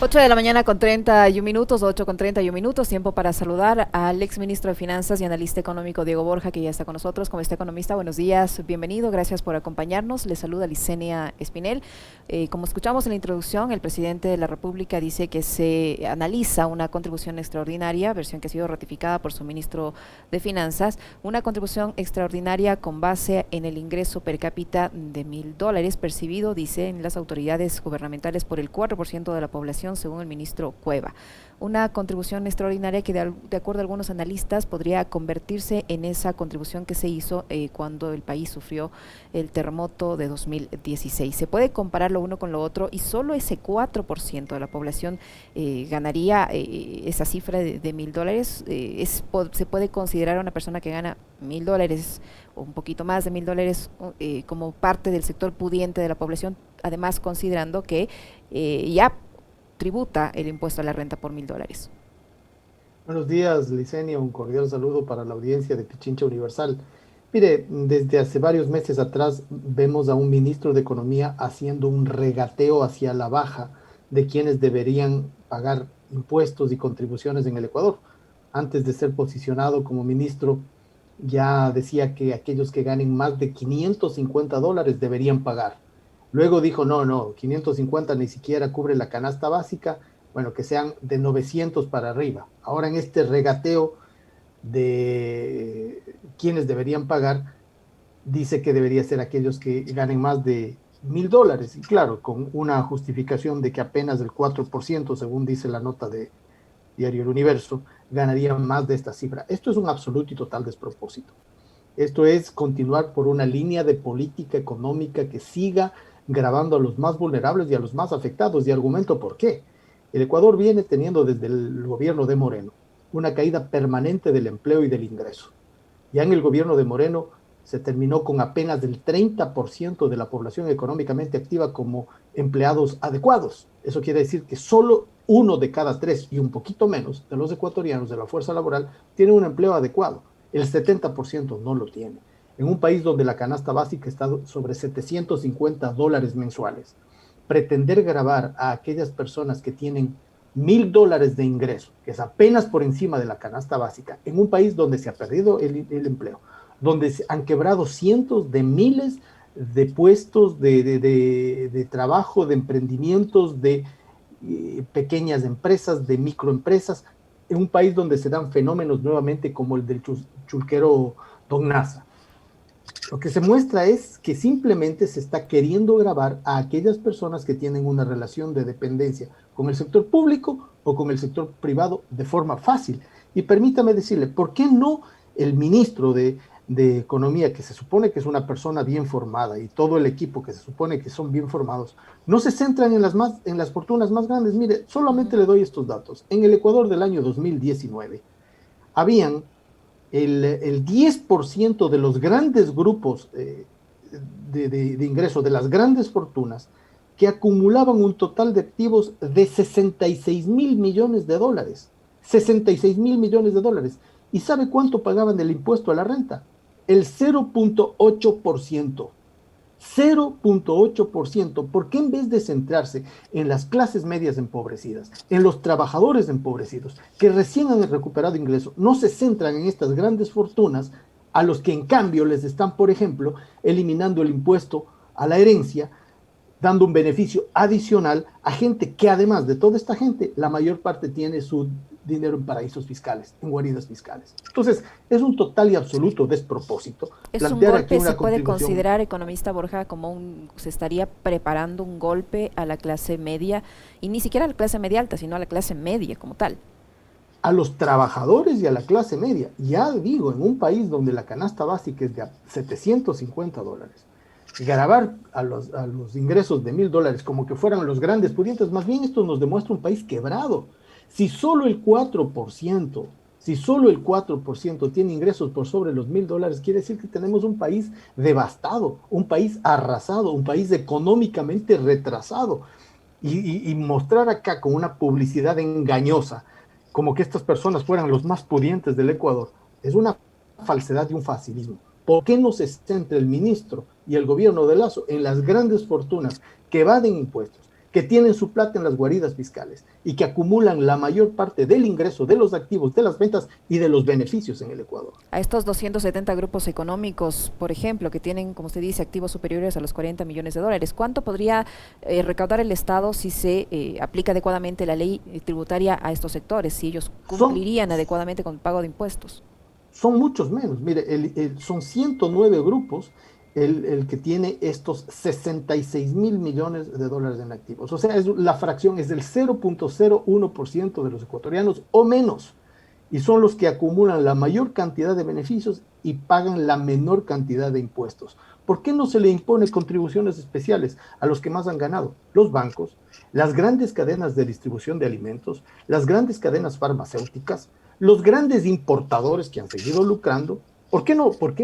8 de la mañana con 31 minutos, 8 con 31 minutos, tiempo para saludar al exministro de Finanzas y analista económico Diego Borja, que ya está con nosotros. Como está economista, buenos días, bienvenido, gracias por acompañarnos. Le saluda Licenia Espinel. Como escuchamos en la introducción, el presidente de la República dice que se analiza una contribución extraordinaria, versión que ha sido ratificada por su ministro de Finanzas, una contribución extraordinaria con base en el ingreso per cápita de $1,000 percibido, dice, en las autoridades gubernamentales por el 4% de la población, según el ministro Cueva. Una contribución extraordinaria que de acuerdo a algunos analistas podría convertirse en esa contribución que se hizo cuando el país sufrió el terremoto de 2016. Se puede comparar lo uno con lo otro y solo ese 4% de la población ganaría esa cifra de $1,000. Se puede considerar a una persona que gana $1,000 o un poquito más de $1,000 como parte del sector pudiente de la población, además considerando que ya tributa el impuesto a la renta por $1,000. Buenos días, Licenia. Un cordial saludo para la audiencia de Pichincha Universal. Mire, desde hace varios meses atrás vemos a un ministro de Economía haciendo un regateo hacia la baja de quienes deberían pagar impuestos y contribuciones en el Ecuador. Antes de ser posicionado como ministro, ya decía que aquellos que ganen más de $550 deberían pagar. Luego dijo, no, no, 550 ni siquiera cubre la canasta básica, bueno, que sean de 900 para arriba. Ahora en este regateo de quienes deberían pagar, dice que debería ser aquellos que ganen más de $1,000. Y claro, con una justificación de que apenas el 4%, según dice la nota de Diario El Universo, ganaría más de esta cifra. Esto es un absoluto y total despropósito. Esto es continuar por una línea de política económica que siga grabando a los más vulnerables y a los más afectados. Y argumento por qué. El Ecuador viene teniendo desde el gobierno de Moreno una caída permanente del empleo y del ingreso. Ya en el gobierno de Moreno se terminó con apenas del 30% de la población económicamente activa como empleados adecuados. Eso quiere decir que solo uno de cada tres y un poquito menos de los ecuatorianos de la fuerza laboral tiene un empleo adecuado. El 70% no lo tiene. En un país donde la canasta básica está sobre $750 mensuales, pretender grabar a aquellas personas que tienen $1,000 de ingreso, que es apenas por encima de la canasta básica, en un país donde se ha perdido el empleo, donde se han quebrado cientos de miles de puestos de trabajo, de emprendimientos, de pequeñas empresas, de microempresas, en un país donde se dan fenómenos nuevamente como el del chulquero Don Nasa. Lo que se muestra es que simplemente se está queriendo grabar a aquellas personas que tienen una relación de dependencia con el sector público o con el sector privado de forma fácil. Y permítame decirle, ¿por qué no el ministro de Economía, que se supone que es una persona bien formada, y todo el equipo que se supone que son bien formados, no se centran en las fortunas más grandes? Mire, solamente le doy estos datos. En el Ecuador del año 2019, habían el 10% de los grandes grupos de ingresos, de las grandes fortunas, que acumulaban un total de activos de 66 mil millones de dólares. 66 mil millones de dólares. ¿Y sabe cuánto pagaban del impuesto a la renta? El 0,8%. 0,8%. ¿Por qué en vez de centrarse en las clases medias empobrecidas, en los trabajadores empobrecidos, que recién han recuperado ingresos, no se centran en estas grandes fortunas, a los que en cambio les están, por ejemplo, eliminando el impuesto a la herencia, dando un beneficio adicional a gente que además de toda esta gente, la mayor parte tiene su dinero en paraísos fiscales, en guaridas fiscales? Entonces, es un total y absoluto despropósito Es un plantear aquí golpe, se una puede contribución considerar, economista Borja, como se estaría preparando un golpe a la clase media, y ni siquiera a la clase media alta, sino a la clase media como tal. a los trabajadores y a la clase media. Ya digo, en un país donde la canasta básica es de $750, grabar a los ingresos de $1,000 como que fueran los grandes pudientes, más bien esto nos demuestra un país quebrado. Si solo el 4%, si solo el 4% tiene ingresos por sobre los $1,000, quiere decir que tenemos un país devastado, un país arrasado, un país económicamente retrasado. Y mostrar acá con una publicidad engañosa, como que estas personas fueran los más pudientes del Ecuador, es una falsedad y un facilismo. ¿Por qué no se centra el ministro y el gobierno de Lazo en las grandes fortunas que evaden impuestos, que tienen su plata en las guaridas fiscales y que acumulan la mayor parte del ingreso, de los activos, de las ventas y de los beneficios en el Ecuador. A estos 270 grupos económicos, por ejemplo, que tienen, como usted dice, activos superiores a los 40 millones de dólares, ¿cuánto podría recaudar el Estado si se aplica adecuadamente la ley tributaria a estos sectores, si ellos cumplirían adecuadamente con el pago de impuestos? Son muchos menos. Mire, son 109 grupos el que tiene estos 66 mil millones de dólares en activos. O sea, la fracción es del 0.01% de los ecuatorianos o menos. Y son los que acumulan la mayor cantidad de beneficios y pagan la menor cantidad de impuestos. ¿Por qué no se le impone contribuciones especiales a los que más han ganado? Los bancos, las grandes cadenas de distribución de alimentos, las grandes cadenas farmacéuticas, los grandes importadores que han seguido lucrando. ¿Por qué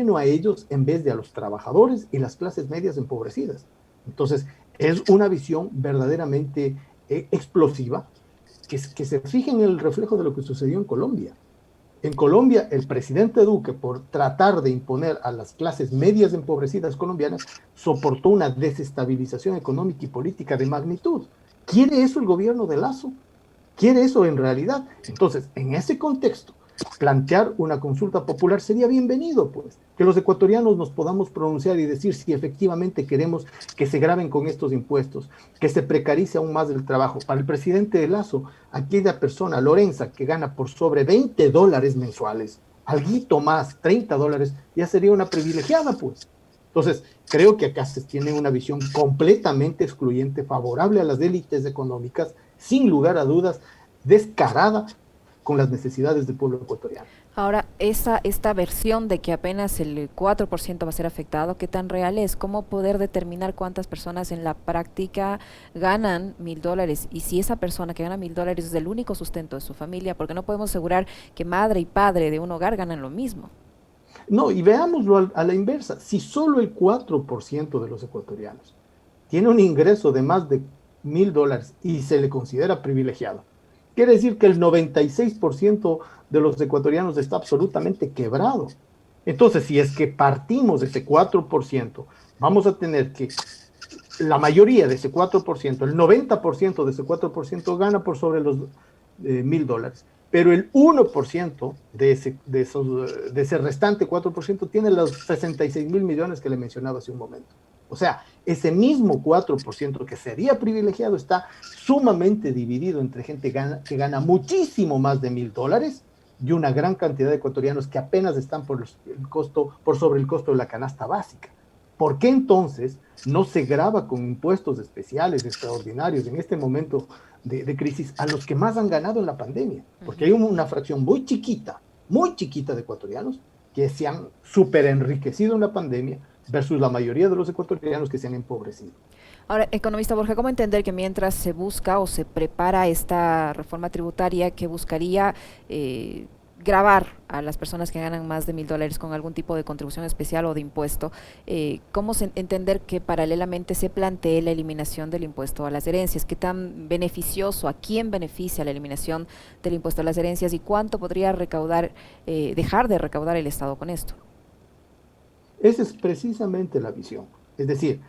no a ellos en vez de a los trabajadores y las clases medias empobrecidas? Entonces, es una visión verdaderamente explosiva que se fije en el reflejo de lo que sucedió en Colombia. En Colombia, el presidente Duque, por tratar de imponer a las clases medias empobrecidas colombianas, soportó una desestabilización económica y política de magnitud. ¿Quiere eso el gobierno de Lazo? ¿Quiere eso en realidad? Entonces, en ese contexto, plantear una consulta popular sería bienvenido, pues, que los ecuatorianos nos podamos pronunciar y decir si efectivamente queremos que se graben con estos impuestos, que se precarice aún más el trabajo. Para el presidente de Lazo, aquella persona, Lorenza, que gana por sobre $20 mensuales, alguito más, $30, ya sería una privilegiada, pues. Entonces, creo que acá se tiene una visión completamente excluyente, favorable a las élites económicas, sin lugar a dudas, descarada con las necesidades del pueblo ecuatoriano. Ahora, esta versión de que apenas el 4% va a ser afectado, ¿qué tan real es? ¿Cómo poder determinar cuántas personas en la práctica ganan $1.000? Y si esa persona que gana $1.000 es el único sustento de su familia, porque no podemos asegurar que madre y padre de un hogar ganan lo mismo. No, y veámoslo a la inversa. Si solo el 4% de los ecuatorianos tiene un ingreso de más de $1.000 y se le considera privilegiado, quiere decir que el 96% de los ecuatorianos está absolutamente quebrado. Entonces, si es que partimos de ese 4%, vamos a tener que la mayoría de ese 4%, el 90% de ese 4% gana por sobre los $1.000, pero el 1% de ese restante 4% tiene los 66 mil millones que le mencionaba hace un momento. O sea, ese mismo 4% que sería privilegiado está sumamente dividido entre gente que gana muchísimo más de $1.000 y una gran cantidad de ecuatorianos que apenas están por sobre el costo de la canasta básica. ¿Por qué entonces no se grava con impuestos especiales, extraordinarios, en este momento de crisis, a los que más han ganado en la pandemia? Porque hay una fracción muy chiquita de ecuatorianos que se han súper enriquecido en la pandemia versus la mayoría de los ecuatorianos que se han empobrecido. Ahora, economista Borja, ¿cómo entender que mientras se busca o se prepara esta reforma tributaria que buscaría gravar a las personas que ganan más de $1.000 con algún tipo de contribución especial o de impuesto, entender que paralelamente se plantee la eliminación del impuesto a las herencias? ¿Qué tan beneficioso, a quién beneficia la eliminación del impuesto a las herencias y cuánto podría recaudar, dejar de recaudar el Estado con esto? Esa es precisamente la visión. Es decir,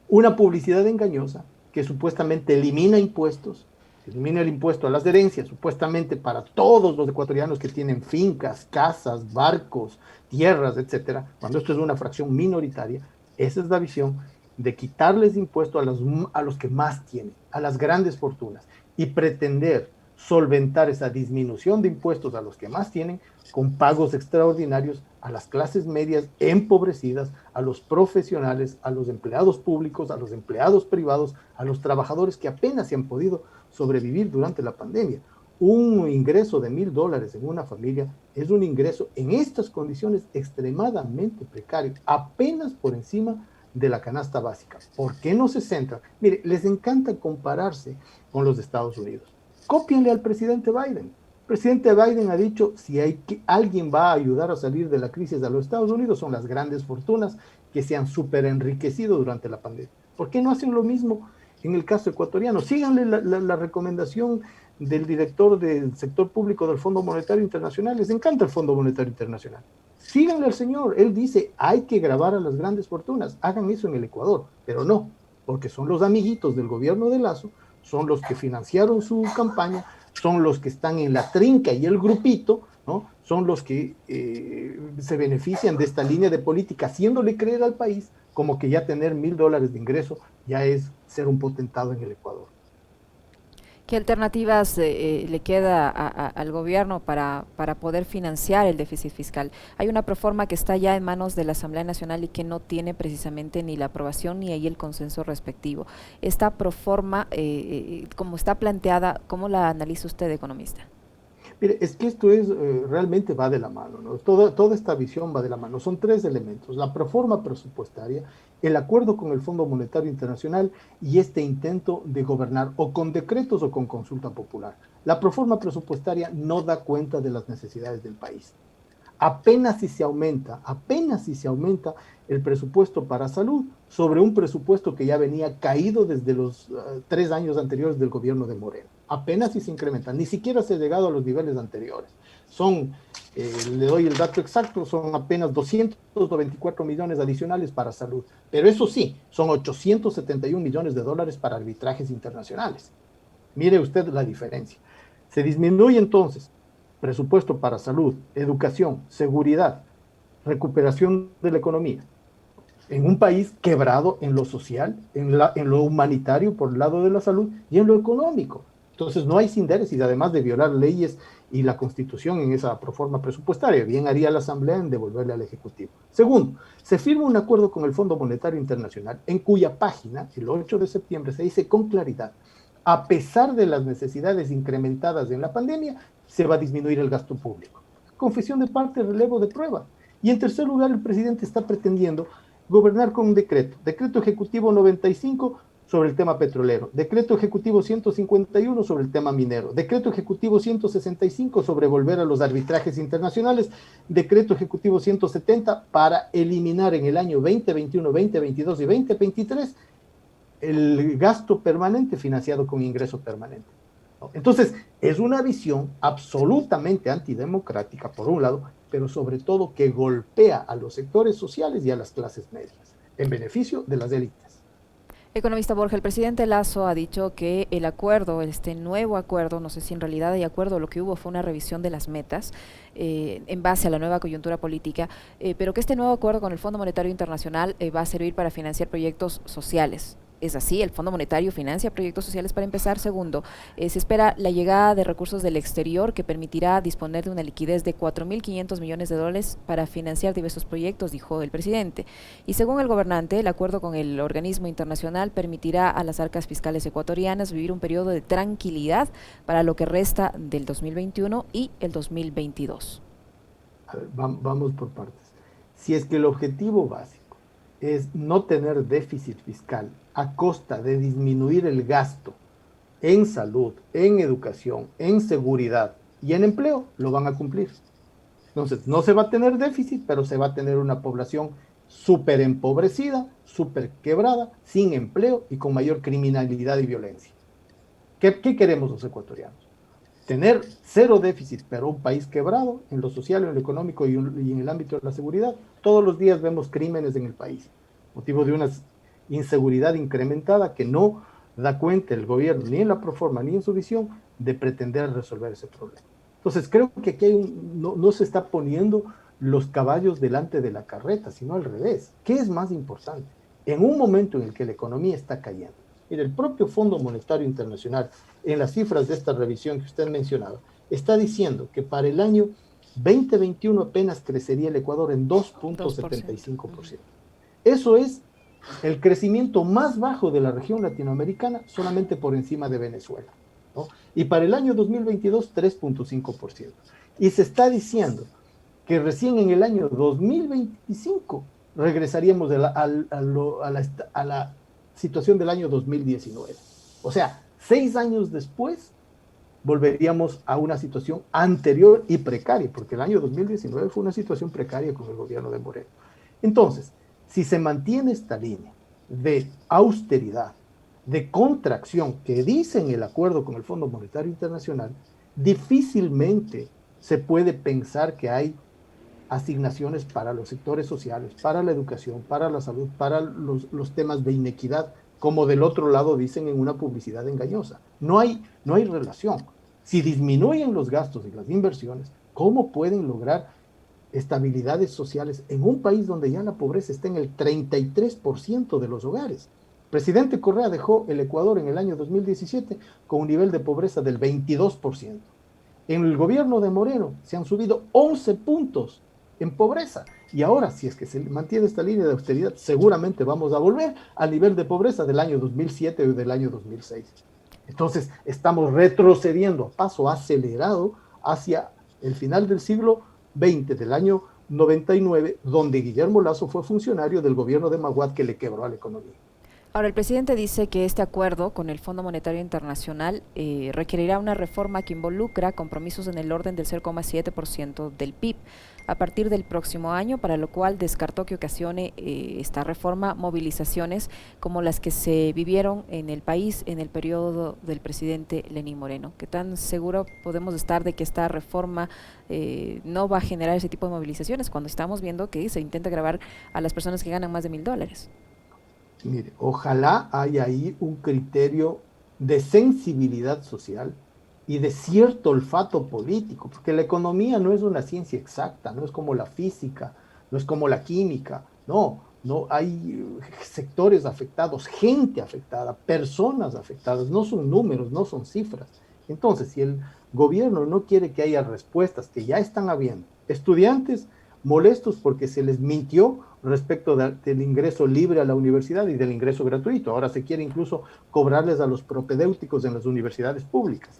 una publicidad engañosa que supuestamente elimina impuestos, elimina el impuesto a las herencias, supuestamente para todos los ecuatorianos que tienen fincas, casas, barcos, tierras, etcétera, cuando esto es una fracción minoritaria. Esa es la visión de quitarles impuesto a los que más tienen, a las grandes fortunas, y pretender solventar esa disminución de impuestos a los que más tienen con pagos extraordinarios a las clases medias empobrecidas, a los profesionales, a los empleados públicos, a los empleados privados, a los trabajadores que apenas se han podido sobrevivir durante la pandemia. Un ingreso de $1.000 en una familia es un ingreso en estas condiciones extremadamente precario, apenas por encima de la canasta básica. ¿Por qué no se centran? Mire, les encanta compararse con los Estados Unidos. Cópienle al presidente Biden. El presidente Biden ha dicho, si alguien va a ayudar a salir de la crisis a los Estados Unidos, son las grandes fortunas que se han súper enriquecido durante la pandemia. ¿Por qué no hacen lo mismo en el caso ecuatoriano? Síganle la recomendación del director del sector público del Fondo Monetario Internacional. Les encanta el Fondo Monetario Internacional. Síganle al señor. Él dice, hay que gravar a las grandes fortunas. Hagan eso en el Ecuador, pero no. porque son los amiguitos del gobierno de Lazo, son los que financiaron su campaña, son los que están en la trinca y el grupito, ¿no? Son los que se benefician de esta línea de política, haciéndole creer al país como que ya tener $1,000 de ingreso ya es ser un potentado en el Ecuador. ¿Qué alternativas le queda al gobierno para poder financiar el déficit fiscal? Hay una proforma que está ya en manos de la Asamblea Nacional y que no tiene precisamente ni la aprobación ni ahí el consenso respectivo. Esta proforma, como está planteada, ¿cómo la analiza usted, economista? Mire, es que esto es, realmente va de la mano, ¿no? Toda esta visión va de la mano. Son tres elementos: la proforma presupuestaria, el acuerdo con el Fondo Monetario Internacional y este intento de gobernar o con decretos o con consulta popular. La proforma presupuestaria no da cuenta de las necesidades del país. Apenas si se aumenta el presupuesto para salud sobre un presupuesto que ya venía caído desde los 3 años anteriores del gobierno de Moreno. Apenas si se incrementa, ni siquiera se ha llegado a los niveles anteriores. Son, le doy el dato exacto, son apenas 224 millones adicionales para salud, pero eso sí, son 871 millones de dólares para arbitrajes internacionales. Mire usted la diferencia. Se disminuye entonces presupuesto para salud, educación, seguridad, recuperación de la economía, en un país quebrado en lo social, en lo humanitario por el lado de la salud y en lo económico. Entonces no hay sindéresis, además de violar leyes y la Constitución en esa proforma presupuestaria. Bien haría la Asamblea en devolverle al Ejecutivo. Segundo, se firma un acuerdo con el Fondo Monetario Internacional en cuya página, el 8 de septiembre, se dice con claridad: a pesar de las necesidades incrementadas en la pandemia, se va a disminuir el gasto público. Confesión de parte, relevo de prueba. Y en tercer lugar, el presidente está pretendiendo gobernar con un decreto ejecutivo 95 sobre el tema petrolero, decreto ejecutivo 151 sobre el tema minero, decreto ejecutivo 165 sobre volver a los arbitrajes internacionales, decreto ejecutivo 170 para eliminar en el año 2021, 2022 y 2023 el gasto permanente financiado con ingreso permanente. Entonces, es una visión absolutamente antidemocrática, por un lado, pero sobre todo que golpea a los sectores sociales y a las clases medias, en beneficio de las élites. Economista Borja, el presidente Lazo ha dicho que el acuerdo, este nuevo acuerdo, no sé si en realidad hay acuerdo, lo que hubo fue una revisión de las metas en base a la nueva coyuntura política, pero que este nuevo acuerdo con el Fondo Monetario Internacional va a servir para financiar proyectos sociales. Es así, el Fondo Monetario financia proyectos sociales para empezar. Segundo, se espera la llegada de recursos del exterior que permitirá disponer de una liquidez de 4.500 millones de dólares para financiar diversos proyectos, dijo el presidente. Y según el gobernante, el acuerdo con el organismo internacional permitirá a las arcas fiscales ecuatorianas vivir un periodo de tranquilidad para lo que resta del 2021 y el 2022. A ver, vamos por partes. Si es que el objetivo básico es no tener déficit fiscal a costa de disminuir el gasto en salud, en educación, en seguridad y en empleo, lo van a cumplir. Entonces, no se va a tener déficit, pero se va a tener una población súper empobrecida, súper quebrada, sin empleo y con mayor criminalidad y violencia. ¿Qué queremos los ecuatorianos? Tener cero déficit, pero un país quebrado en lo social, en lo económico y en el ámbito de la seguridad. Todos los días vemos crímenes en el país, motivo de una inseguridad incrementada que no da cuenta el gobierno, ni en la proforma, ni en su visión, de pretender resolver ese problema. Entonces, creo que aquí no se está poniendo los caballos delante de la carreta, sino al revés. ¿Qué es más importante? En un momento en el que la economía está cayendo, mire, el propio Fondo Monetario Internacional, en las cifras de esta revisión que usted mencionaba, está diciendo que para el año 2021 apenas crecería el Ecuador en 2.75%. Eso es el crecimiento más bajo de la región latinoamericana, solamente por encima de Venezuela, ¿no? Y para el año 2022, 3.5%. Y se está diciendo que recién en el año 2025 regresaríamos a la situación del año 2019. O sea, 6 años después volveríamos a una situación anterior y precaria, porque el año 2019 fue una situación precaria con el gobierno de Moreno. Entonces, si se mantiene esta línea de austeridad, de contracción que dice en el acuerdo con el Fondo Monetario Internacional, difícilmente se puede pensar que hay asignaciones para los sectores sociales, para la educación, para la salud, para los temas de inequidad como del otro lado dicen en una publicidad engañosa. No hay relación. Si disminuyen los gastos y las inversiones, ¿cómo pueden lograr estabilidades sociales en un país donde ya la pobreza está en el 33% de los hogares? Presidente Correa dejó el Ecuador en el año 2017 con un nivel de pobreza del 22%. En el gobierno de Moreno se han subido 11 puntos en pobreza. Y ahora, si es que se mantiene esta línea de austeridad, seguramente vamos a volver al nivel de pobreza del año 2007 o del año 2006. Entonces, estamos retrocediendo a paso acelerado hacia el final del siglo XX, del año 99, donde Guillermo Lazo fue funcionario del gobierno de Maguad que le quebró a la economía. Ahora, el presidente dice que este acuerdo con el Fondo Monetario Internacional requerirá una reforma que involucra compromisos en el orden del 0,7% del PIB a partir del próximo año, para lo cual descartó que ocasione esta reforma movilizaciones como las que se vivieron en el país en el periodo del presidente Lenín Moreno. ¿Qué tan seguro podemos estar de que esta reforma no va a generar ese tipo de movilizaciones cuando estamos viendo que se intenta gravar a las personas que ganan más de $1,000? Mire, ojalá haya ahí un criterio de sensibilidad social y de cierto olfato político, porque la economía no es una ciencia exacta, no es como la física, no es como la química, no hay sectores afectados, gente afectada, personas afectadas, no son números, no son cifras. Entonces, si el gobierno no quiere que haya respuestas que ya están habiendo, estudiantes molestos porque se les mintió respecto del ingreso libre a la universidad y del ingreso gratuito. Ahora se quiere incluso cobrarles a los propedéuticos en las universidades públicas.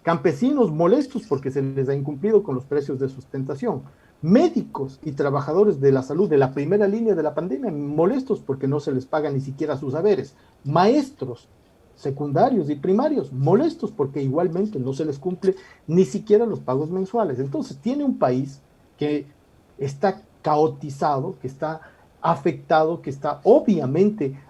Campesinos molestos porque se les ha incumplido con los precios de sustentación. Médicos y trabajadores de la salud de la primera línea de la pandemia molestos porque no se les paga ni siquiera sus haberes. Maestros secundarios y primarios molestos porque igualmente no se les cumple ni siquiera los pagos mensuales. Entonces tiene un país que está caotizado, que está afectado, que está obviamente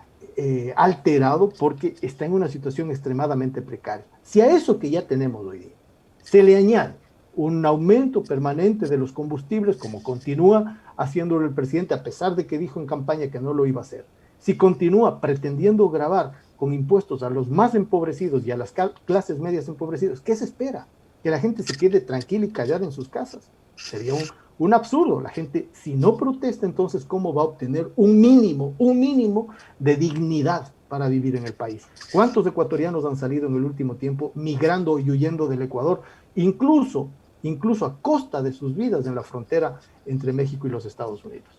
alterado porque está en una situación extremadamente precaria. Si a eso que ya tenemos hoy día se le añade un aumento permanente de los combustibles, como continúa haciéndolo el presidente, a pesar de que dijo en campaña que no lo iba a hacer, si continúa pretendiendo gravar con impuestos a los más empobrecidos y a las clases medias empobrecidas, ¿qué se espera? Que la gente se quede tranquila y callada en sus casas. Sería un absurdo. La gente, si no protesta, entonces, ¿cómo va a obtener un mínimo de dignidad para vivir en el país? ¿Cuántos ecuatorianos han salido en el último tiempo migrando y huyendo del Ecuador, incluso a costa de sus vidas en la frontera entre México y los Estados Unidos?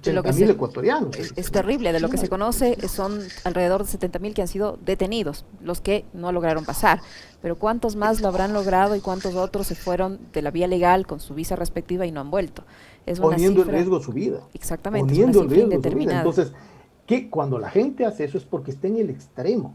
De lo que 80.000 ecuatorianos. es terrible, de lo que se conoce son alrededor de 70.000 que han sido detenidos, los que no lograron pasar, pero ¿cuántos más lo habrán logrado y cuántos otros se fueron de la vía legal con su visa respectiva y no han vuelto? Es una Poniendo cifra, en riesgo su vida. exactamente, Poniendo es en una cifra riesgo su vida. indeterminada. Entonces, que cuando la gente hace eso es porque está en el extremo.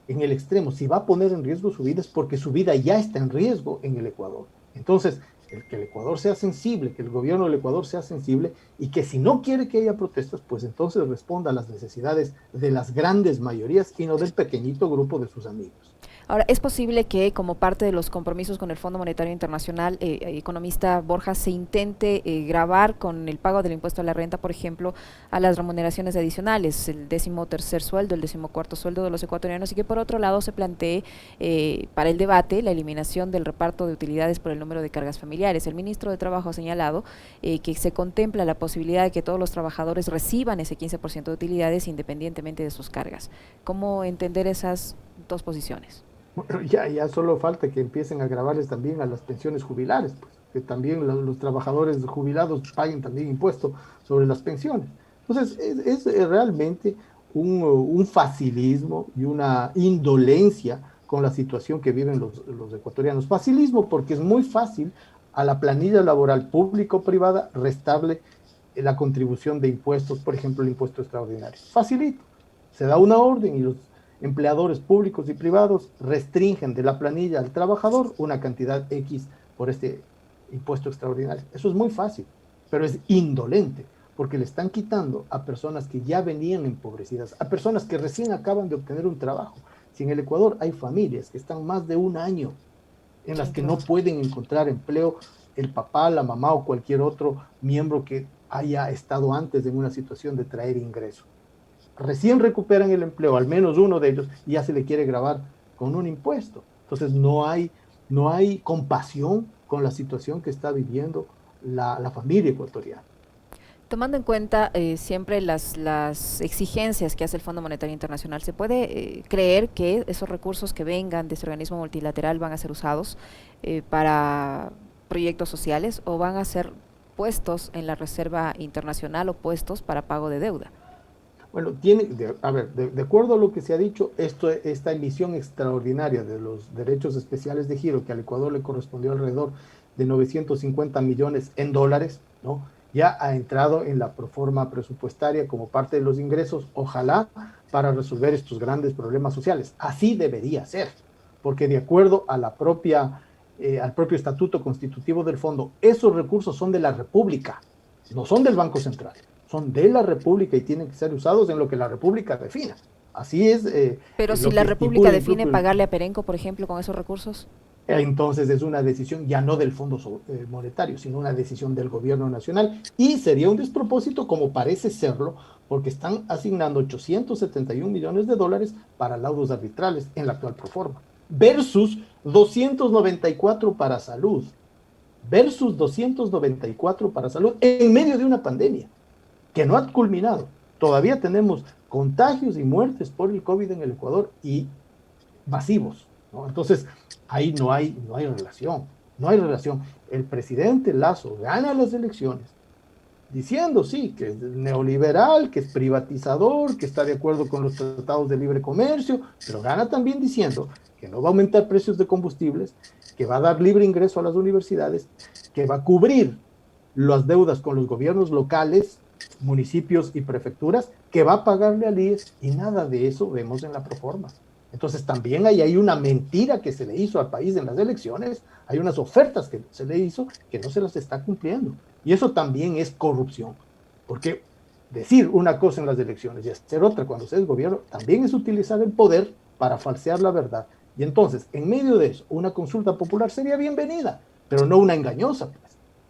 En el extremo, si va a poner en riesgo su vida es porque su vida ya está en riesgo en el Ecuador. Entonces, que el Ecuador sea sensible, que el gobierno del Ecuador sea sensible y que si no quiere que haya protestas, pues entonces responda a las necesidades de las grandes mayorías y no del pequeñito grupo de sus amigos. Ahora, ¿es posible que como parte de los compromisos con el Fondo Monetario Internacional, economista Borja, se intente gravar con el pago del impuesto a la renta, por ejemplo, a las remuneraciones adicionales, el 13º sueldo, el 14º sueldo de los ecuatorianos, y que por otro lado se plantee para el debate la eliminación del reparto de utilidades por el número de cargas familiares? El ministro de Trabajo ha señalado que se contempla la posibilidad de que todos los trabajadores reciban ese 15% de utilidades independientemente de sus cargas. ¿Cómo entender esas dos posiciones? Bueno, ya solo falta que empiecen a grabarles también a las pensiones jubilares, pues, que también los trabajadores jubilados paguen también impuesto sobre las pensiones. Entonces, es realmente un facilismo y una indolencia con la situación que viven los ecuatorianos. Facilismo porque es muy fácil a la planilla laboral público-privada restarle la contribución de impuestos, por ejemplo, el impuesto extraordinario. Facilito. Se da una orden y los empleadores públicos y privados restringen de la planilla al trabajador una cantidad X por este impuesto extraordinario. Eso es muy fácil, pero es indolente, porque le están quitando a personas que ya venían empobrecidas, a personas que recién acaban de obtener un trabajo. Si en el Ecuador hay familias que están más de un año en las que no pueden encontrar empleo, el papá, la mamá o cualquier otro miembro que haya estado antes en una situación de traer ingreso. recién recuperan el empleo, al menos uno de ellos, y ya se le quiere gravar con un impuesto. Entonces no hay compasión con la situación que está viviendo la familia ecuatoriana. Tomando en cuenta siempre las exigencias que hace el Fondo Monetario Internacional, ¿se puede creer que esos recursos que vengan de ese organismo multilateral van a ser usados para proyectos sociales o van a ser puestos en la Reserva Internacional o puestos para pago de deuda? Bueno, a ver, de acuerdo a lo que se ha dicho, esta emisión extraordinaria de los derechos especiales de giro, que al Ecuador le correspondió alrededor de 950 millones en dólares, ¿no? Ya ha entrado en la proforma presupuestaria como parte de los ingresos, ojalá para resolver estos grandes problemas sociales. Así debería ser, porque de acuerdo a al propio estatuto constitutivo del fondo, esos recursos son de la República, no son del Banco Central, son de la República y tienen que ser usados en lo que la República defina. Así Pero es si lo la que República estipula define incluso pagarle a Perenco, por ejemplo, con esos recursos. entonces es una decisión ya no del Fondo Monetario, sino una decisión del gobierno nacional y sería un despropósito como parece serlo, porque están asignando 871 millones de dólares para laudos arbitrales en la actual proforma, versus 294 para salud, versus 294 para salud en medio de una pandemia que no ha culminado. Todavía tenemos contagios y muertes por el COVID en el Ecuador y masivos, ¿no? Entonces, ahí no hay relación, no hay relación. El presidente Lazo gana las elecciones diciendo, sí, que es neoliberal, que es privatizador, que está de acuerdo con los tratados de libre comercio, pero gana también diciendo que no va a aumentar precios de combustibles, que va a dar libre ingreso a las universidades, que va a cubrir las deudas con los gobiernos locales, municipios y prefecturas, que va a pagarle al IES y nada de eso vemos en la proforma. Entonces también hay una mentira que se le hizo al país en las elecciones, hay unas ofertas que se le hizo que no se las está cumpliendo. Y eso también es corrupción, porque decir una cosa en las elecciones y hacer otra cuando se es gobierno también es utilizar el poder para falsear la verdad. Y entonces, en medio de eso, una consulta popular sería bienvenida, pero no una engañosa, pues.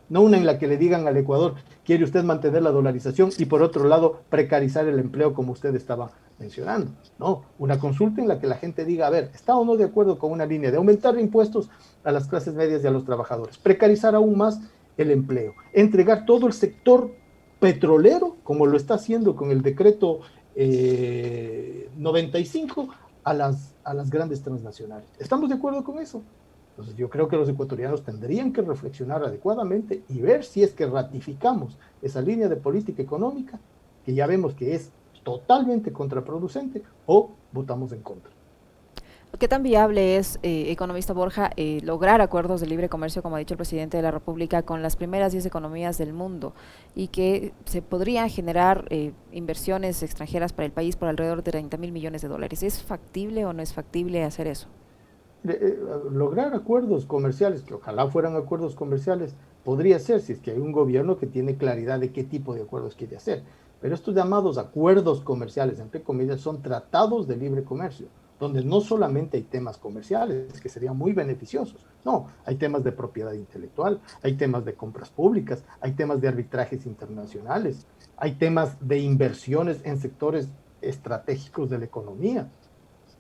No una en la que le digan al Ecuador, quiere usted mantener la dolarización y por otro lado precarizar el empleo como usted estaba mencionando. No, una consulta en la que la gente diga, a ver, ¿está o no de acuerdo con una línea de aumentar impuestos a las clases medias y a los trabajadores, precarizar aún más el empleo, entregar todo el sector petrolero, como lo está haciendo con el decreto 95 a las grandes transnacionales? ¿Estamos de acuerdo con eso? Entonces yo creo que los ecuatorianos tendrían que reflexionar adecuadamente y ver si es que ratificamos esa línea de política económica, que ya vemos que es totalmente contraproducente, o votamos en contra. ¿Qué tan viable es, economista Borja, lograr acuerdos de libre comercio, como ha dicho el presidente de la República, con las primeras 10 economías del mundo y que se podrían generar inversiones extranjeras para el país por alrededor de 30.000 millones de dólares? ¿Es factible o no es factible hacer eso? Lograr acuerdos comerciales, que ojalá fueran acuerdos comerciales, podría ser si es que hay un gobierno que tiene claridad de qué tipo de acuerdos quiere hacer. Pero estos llamados acuerdos comerciales, entre comillas, son tratados de libre comercio, donde no solamente hay temas comerciales, que serían muy beneficiosos, no, hay temas de propiedad intelectual, hay temas de compras públicas, hay temas de arbitrajes internacionales, hay temas de inversiones en sectores estratégicos de la economía,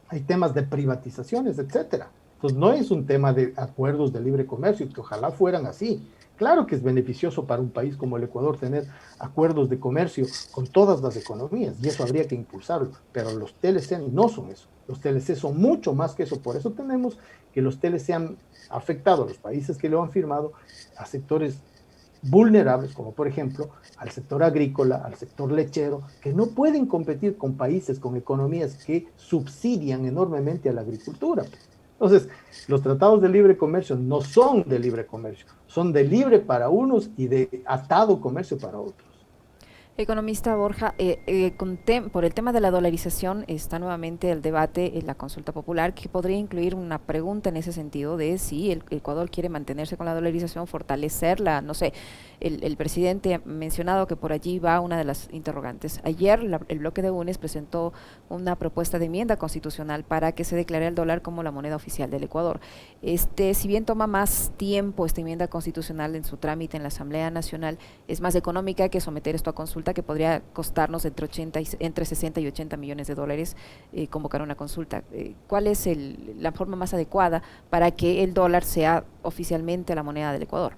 hay temas de privatizaciones, etcétera. Entonces, no es un tema de acuerdos de libre comercio, que ojalá fueran así. Claro que es beneficioso para un país como el Ecuador tener acuerdos de comercio con todas las economías, y eso habría que impulsarlo, pero los TLC no son eso. Los TLC son mucho más que eso, por eso tenemos que los TLC han afectado a los países que lo han firmado a sectores vulnerables, como por ejemplo al sector agrícola, al sector lechero, que no pueden competir con países, con economías que subsidian enormemente a la agricultura. Entonces, los tratados de libre comercio no son de libre comercio, son de libre para unos y de atado comercio para otros. Economista Borja, por el tema de la dolarización está nuevamente el debate en la consulta popular, que podría incluir una pregunta en ese sentido de si el Ecuador quiere mantenerse con la dolarización, fortalecerla, no sé. El presidente ha mencionado que por allí va una de las interrogantes. Ayer el bloque de UNES presentó una propuesta de enmienda constitucional para que se declare el dólar como la moneda oficial del Ecuador. Si bien toma más tiempo esta enmienda constitucional en su trámite en la Asamblea Nacional, es más económica que someter esto a consulta consulta que podría costarnos entre 60 y 80 millones de dólares convocar una consulta. ¿Cuál es la forma más adecuada para que el dólar sea oficialmente la moneda del Ecuador?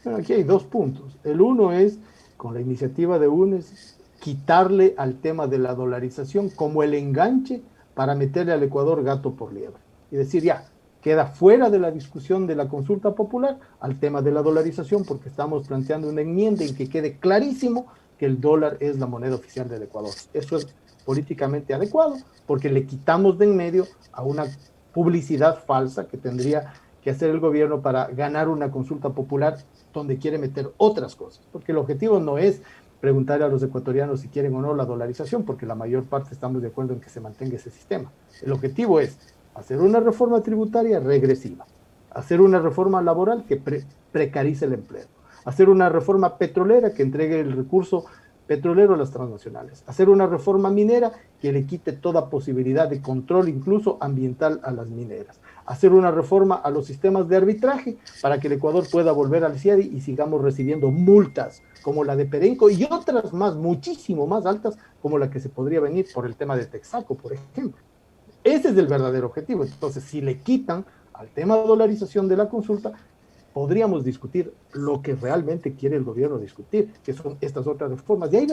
Bueno, aquí hay dos puntos. El uno es, con la iniciativa de UNES, quitarle al tema de la dolarización como el enganche para meterle al Ecuador gato por liebre. Y decir, ya, queda fuera de la discusión de la consulta popular al tema de la dolarización, porque estamos planteando una enmienda en que quede clarísimo que el dólar es la moneda oficial del Ecuador. Eso es políticamente adecuado, porque le quitamos de en medio a una publicidad falsa que tendría que hacer el gobierno para ganar una consulta popular donde quiere meter otras cosas, porque el objetivo no es preguntarle a los ecuatorianos si quieren o no la dolarización, porque la mayor parte estamos de acuerdo en que se mantenga ese sistema. El objetivo es hacer una reforma tributaria regresiva, hacer una reforma laboral que precarice el empleo, hacer una reforma petrolera que entregue el recurso petrolero a las transnacionales, hacer una reforma minera que le quite toda posibilidad de control, incluso ambiental, a las mineras, hacer una reforma a los sistemas de arbitraje para que el Ecuador pueda volver al CIADI y sigamos recibiendo multas como la de Perenco y otras más, muchísimo más altas, como la que se podría venir por el tema de Texaco, por ejemplo. Ese es el verdadero objetivo. Entonces, si le quitan al tema de dolarización de la consulta, podríamos discutir lo que realmente quiere el gobierno discutir, que son estas otras reformas. Y ahí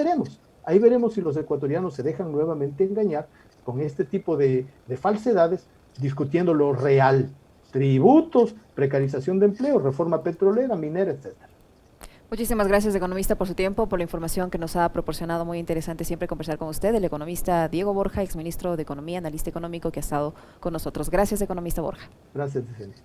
veremos si los ecuatorianos se dejan nuevamente engañar con este tipo de falsedades, discutiendo lo real, tributos, precarización de empleo, reforma petrolera, minera, etcétera. Muchísimas gracias, economista, por su tiempo, por la información que nos ha proporcionado. Muy interesante siempre conversar con usted, el economista Diego Borja, exministro de Economía, analista económico que ha estado con nosotros. Gracias, economista Borja. Gracias, Vicente.